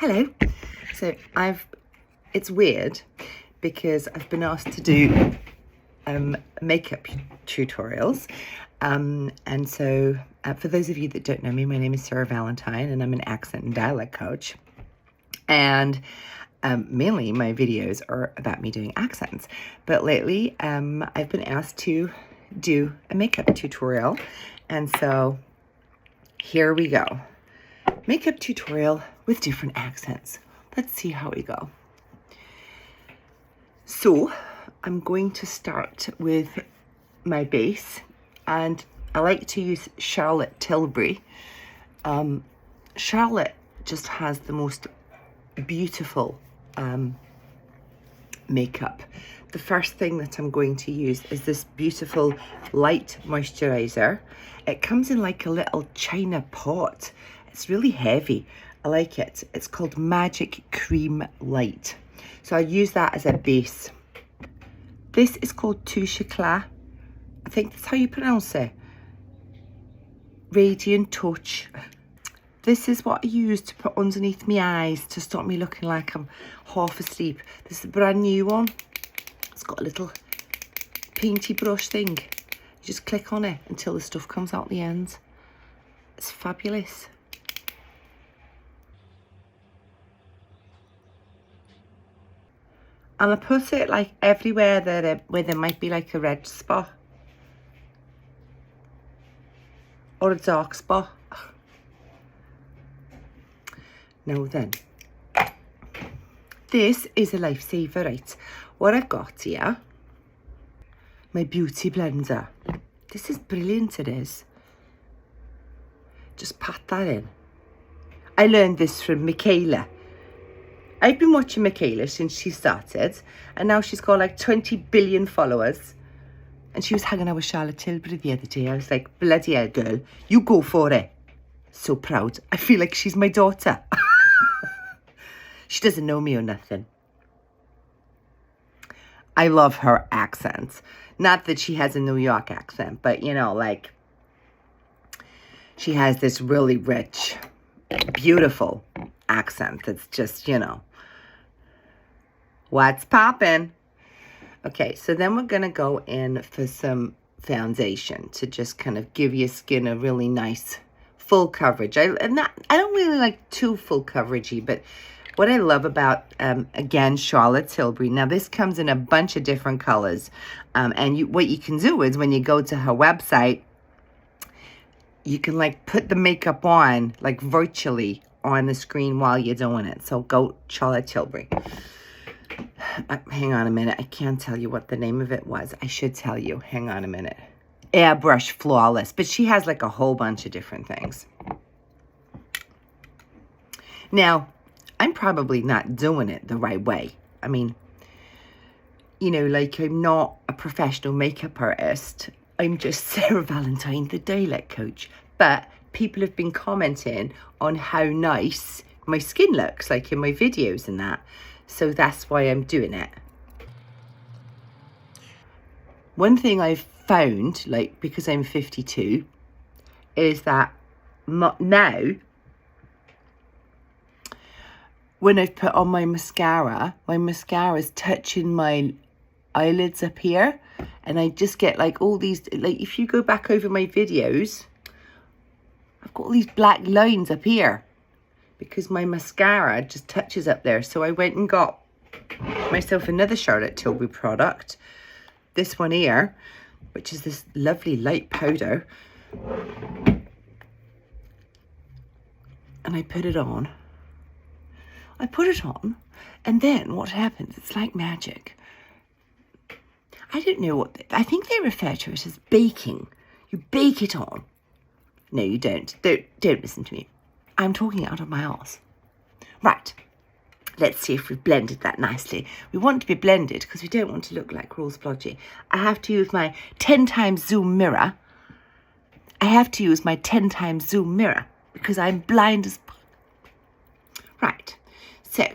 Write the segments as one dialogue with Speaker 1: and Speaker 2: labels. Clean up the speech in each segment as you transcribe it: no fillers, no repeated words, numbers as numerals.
Speaker 1: Hello. So it's weird because I've been asked to do makeup tutorials. And so for those of you that don't know me, my name is Sarah Valentine and I'm an accent and dialect coach. And mainly my videos are about me doing accents. But lately I've been asked to do a makeup tutorial. And so here we go. Makeup tutorial with different accents. Let's see how we go. So I'm going to start with my base, and I like to use Charlotte Tilbury. Charlotte just has the most beautiful makeup. The first thing that I'm going to use is this beautiful light moisturizer. It comes in like a little china pot. It's really heavy. I like it. It's called Magic Cream Light. So I use that as a base. This is called Touche Éclat. I think that's how you pronounce it. Radiant Touch. This is what I use to put underneath my eyes to stop me looking like I'm half asleep. This is a brand new one. It's got a little painty brush thing. You just click on it until the stuff comes out the end. It's fabulous. And I put it like everywhere that where there might be like a red spot or a dark spot. Now then, this is a lifesaver, right? What I've got here, my beauty blender. This is brilliant, it is. Just pat that in. I learned this from Michaela. I've been watching Michaela since she started, and now she's got like 20 billion followers. And she was hanging out with Charlotte Tilbury the other day. I was like, bloody hell, girl, you go for it. So proud. I feel like she's my daughter. She doesn't know me or nothing. I love her accent. Not that she has a New York accent, but you know, like, she has this really rich, beautiful accent that's just, you know, what's poppin'? Okay, so then we're gonna go in for some foundation to just kind of give your skin a really nice full coverage. I don't really like too full coveragey, but what I love about, again, Charlotte Tilbury, now this comes in a bunch of different colors, and what you can do is when you go to her website, you can like put the makeup on like virtually on the screen while you're doing it. So go Charlotte Tilbury. Hang on a minute. I can't tell you what the name of it was. I should tell you. Hang on a minute. Airbrush Flawless. But she has like a whole bunch of different things. Now, I'm probably not doing it the right way. I mean, you know, like I'm not a professional makeup artist. I'm just Sarah Valentine, the dialect coach. But people have been commenting on how nice my skin looks, like in my videos and that. So that's why I'm doing it. One thing I've found, like, because I'm 52, is that now, when I've put on my mascara is touching my eyelids up here. And I just get like all these, like if you go back over my videos, I've got all these black lines up here because my mascara just touches up there. So I went and got myself another Charlotte Tilbury product. This one here, which is this lovely light powder. And I put it on. And then what happens? It's like magic. I don't know what, I think they refer to it as baking. You bake it on. No, you don't. Don't listen to me. I'm talking out of my arse. Right. Let's see if we've blended that nicely. We want to be blended because we don't want to look like Rose Blodgy. I have to use my 10 times zoom mirror. Because I'm blind as... Right. So,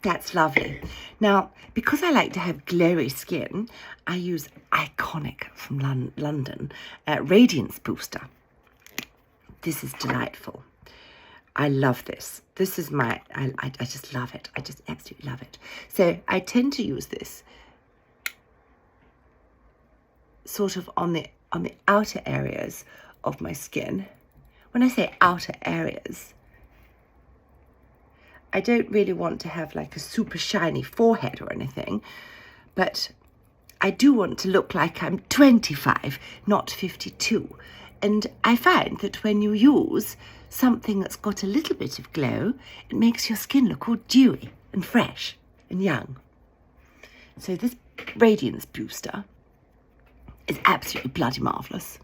Speaker 1: that's lovely. Now, because I like to have glowy skin, I use Iconic from London, Radiance Booster. This is delightful. I love this. This is my, I just love it. I just absolutely love it. So I tend to use this sort of on the outer areas of my skin. When I say outer areas, I don't really want to have like a super shiny forehead or anything, but I do want to look like I'm 25, not 52. And I find that when you use something that's got a little bit of glow, it makes your skin look all dewy and fresh and young. So this Radiance Booster is absolutely bloody marvellous.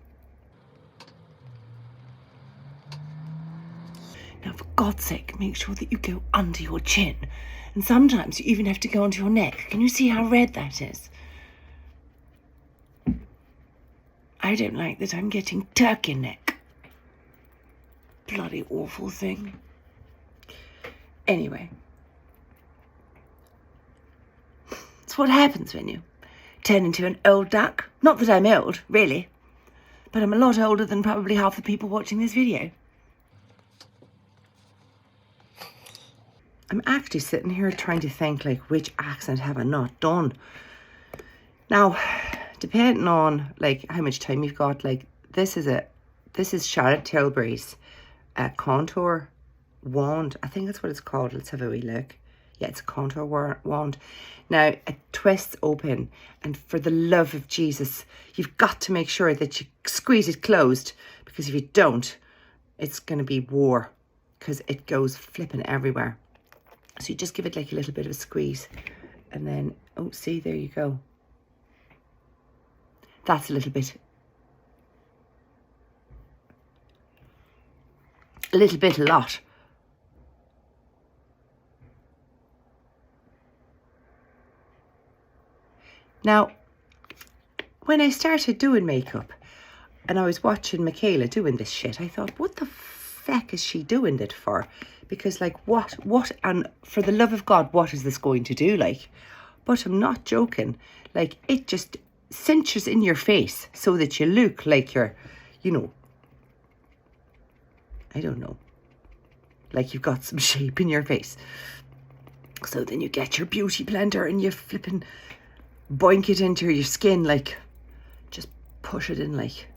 Speaker 1: Now, for God's sake, make sure that you go under your chin. And sometimes you even have to go onto your neck. Can you see how red that is? I don't like that I'm getting turkey neck. Bloody awful thing. Anyway. It's what happens when you turn into an old duck. Not that I'm old, really. But I'm a lot older than probably half the people watching this video. I'm actually sitting here trying to think, like, which accent have I not done? Now, depending on, like, how much time you've got, like, this is Charlotte Tilbury's contour wand. I think that's what it's called. Let's have a wee look. Yeah, it's a contour wand. Now, it twists open, and for the love of Jesus, you've got to make sure that you squeeze it closed, because if you don't, it's going to be war, because it goes flipping everywhere. So you just give it like a little bit of a squeeze, and then, oh, see, there you go. That's a little bit a lot. Now, when I started doing makeup and I was watching Michaela doing this shit, I thought, what the feck is she doing it for? Because, like, what, and for the love of God, what is this going to do, like? But I'm not joking. Like, it just cinches in your face so that you look like you're, you know, I don't know, like you've got some shape in your face. So then you get your beauty blender and you flipping boink it into your skin, like, just push it in, like.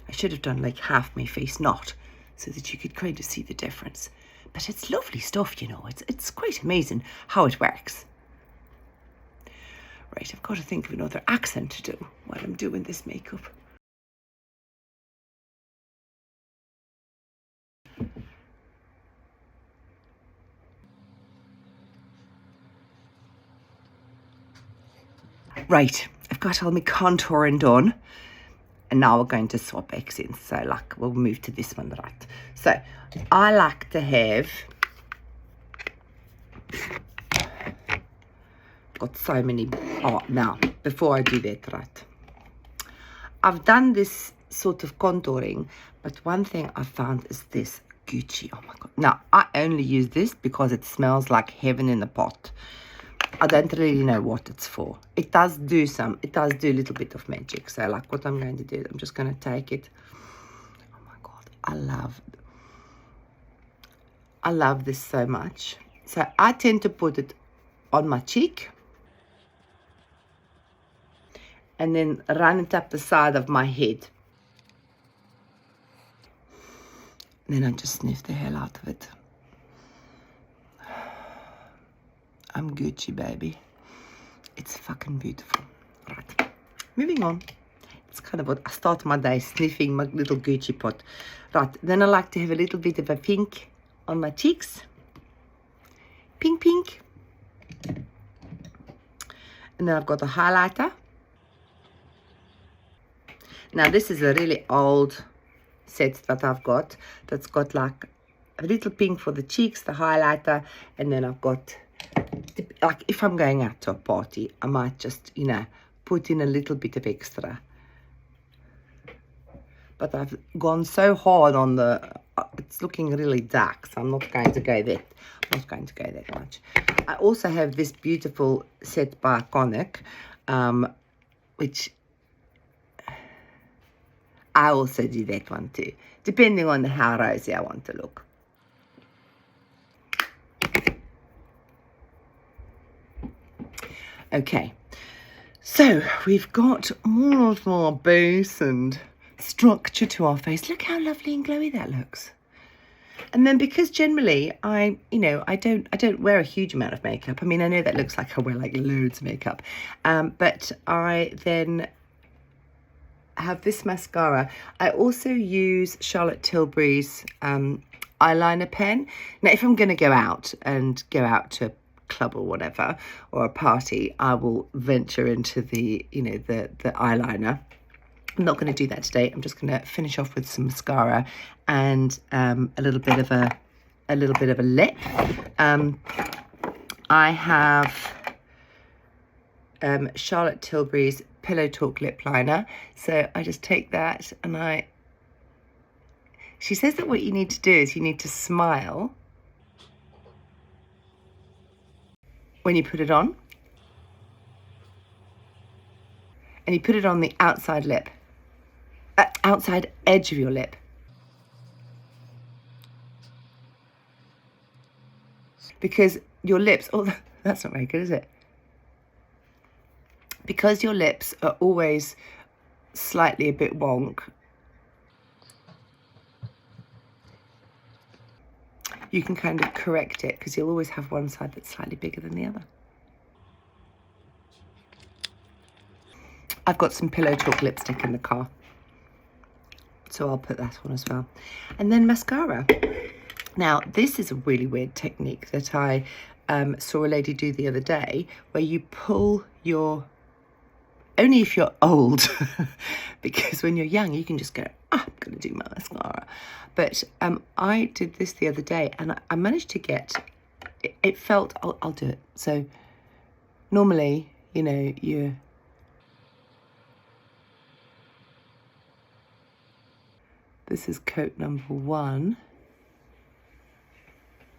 Speaker 1: I should have done like half my face not, so that you could kind of see the difference. But it's lovely stuff, you know. It's quite amazing how it works. Right, I've got to think of another accent to do while I'm doing this makeup. Right, I've got all my contouring done. And now we're going to swap accents. So, like, we'll move to this one, right? So, I like to have... got so many... Oh, now, before I do that, right? I've done this sort of contouring, but one thing I found is this Gucci. Oh, my God. Now, I only use this because it smells like heaven in a pot. I don't really know what it's for. It does do a little bit of magic. So, like, what I'm going to do, I'm just going to take it. Oh, my God. I love this so much. So, I tend to put it on my cheek. And then run it up the side of my head. And then I just sniff the hell out of it. I'm Gucci, baby. It's fucking beautiful. Right. Moving on. It's kind of what I start my day sniffing my little Gucci pot. Right. Then I like to have a little bit of a pink on my cheeks. Pink, pink. And then I've got a highlighter. Now, this is a really old set that I've got. That's got like a little pink for the cheeks, the highlighter, and then I've got... like, if I'm going out to a party, I might just, you know, put in a little bit of extra. But I've gone so hard on the... it's looking really dark, so I'm not going to go that. I'm not going to go that much. I also have this beautiful set by Cockney, which I also do that one too, depending on how rosy I want to look. Okay, so we've got more of our base and structure to our face. Look how lovely and glowy that looks. And then because generally I don't wear a huge amount of makeup. I mean, I know that looks like I wear like loads of makeup, but I then have this mascara. I also use Charlotte Tilbury's eyeliner pen. Now, if I'm going to go out to a club or whatever, or a party, I will venture into the eyeliner. I'm not going to do that today. I'm just going to finish off with some mascara and a little bit of a lip. I have Charlotte Tilbury's Pillow Talk lip liner. So I just take that and she says that what you need to do is you need to smile when you put it on. And you put it on the outside lip, outside edge of your lip. Because your lips, oh, that's not very good, is it? Because your lips are always slightly a bit wonk, you can kind of correct it because you'll always have one side that's slightly bigger than the other. I've got some Pillow Talk lipstick in the car, so I'll put that on as well. And then mascara. Now, this is a really weird technique that I saw a lady do the other day, where you pull your, only if you're old, because when you're young, you can just go, I'm going to do my mascara. But I did this the other day, and I managed to get, it felt, I'll do it. So normally, this is coat number 1.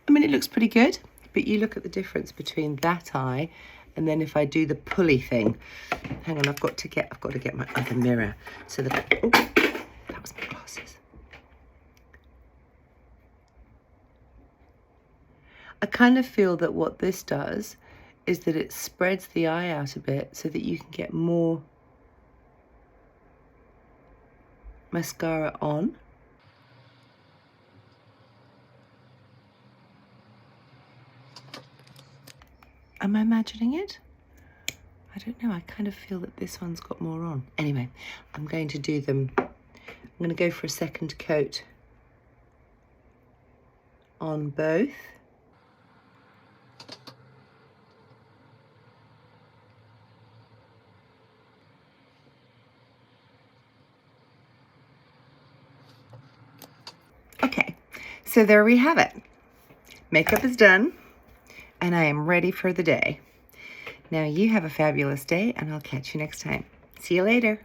Speaker 1: I mean, it looks pretty good, but you look at the difference between that eye and then if I do the pulley thing. Hang on, I've got to get my other mirror so that, oh, that was my glasses. I kind of feel that what this does is that it spreads the eye out a bit so that you can get more mascara on. Am I imagining it? I don't know. I kind of feel that this one's got more on. Anyway, I'm going to do them. I'm going to go for a second coat on both. Okay, so there we have it. Makeup is done. And I am ready for the day. Now you have a fabulous day, and I'll catch you next time. See you later.